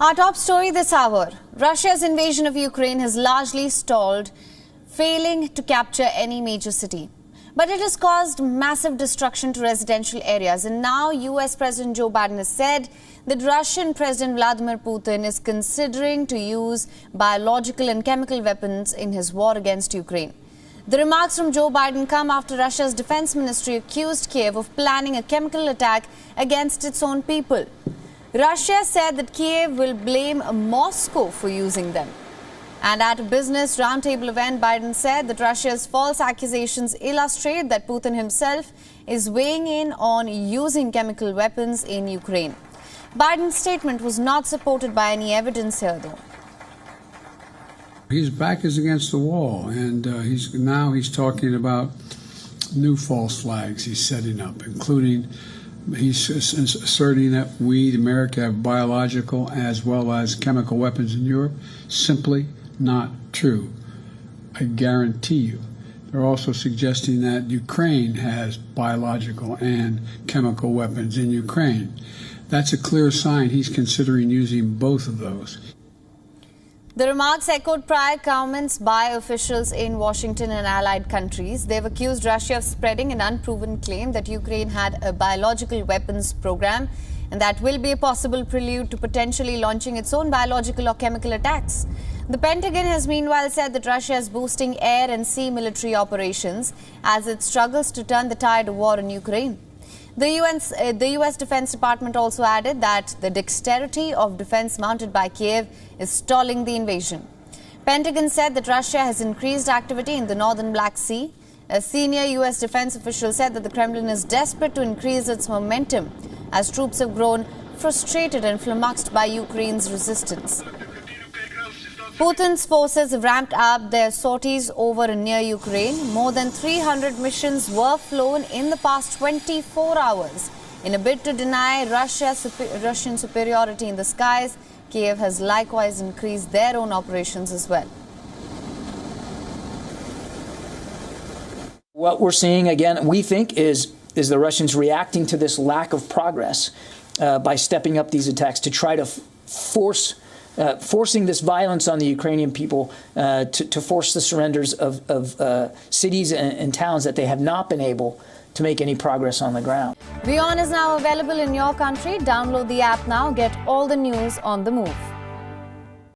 Our top story this hour. Russia's invasion of Ukraine has largely stalled, failing to capture any major city. But it has caused massive destruction to residential areas. And now US President Joe Biden has said that Russian President Vladimir Putin is considering to use biological and chemical weapons in his war against Ukraine. The remarks from Joe Biden come after Russia's defense ministry accused Kiev of planning a chemical attack against its own people. Russia said that Kiev will blame Moscow for using them. And at a business roundtable event, Biden said that Russia's false accusations illustrate that Putin himself is weighing in on using chemical weapons in Ukraine. Biden's statement was not supported by any evidence here, though. His back is against the wall, and he's talking about new false flags he's setting up, including he's asserting that we, America, have biological as well as chemical weapons in Europe. Simply not true. I guarantee you. They're also suggesting that Ukraine has biological and chemical weapons in Ukraine. That's a clear sign he's considering using both of those. The remarks echoed prior comments by officials in Washington and allied countries. They've accused Russia of spreading an unproven claim that Ukraine had a biological weapons program, and that will be a possible prelude to potentially launching its own biological or chemical attacks. The Pentagon has meanwhile said that Russia is boosting air and sea military operations as it struggles to turn the tide of war in Ukraine. The U.S. Defense Department also added that the dexterity of defense mounted by Kiev is stalling the invasion. Pentagon said that Russia has increased activity in the northern Black Sea. A senior U.S. defense official said that the Kremlin is desperate to increase its momentum as troops have grown frustrated and flummoxed by Ukraine's resistance. Putin's forces have ramped up their sorties over and near Ukraine. More than 300 missions were flown in the past 24 hours. In a bid to deny Russian superiority in the skies, Kiev has likewise increased their own operations as well. What we're seeing, again, we think, is the Russians reacting to this lack of progress by stepping up these attacks to try to forcing this violence on the Ukrainian people to force the surrenders of cities and towns that they have not been able to make any progress on the ground. WION is now available in your country. Download the app now. Get all the news on the move.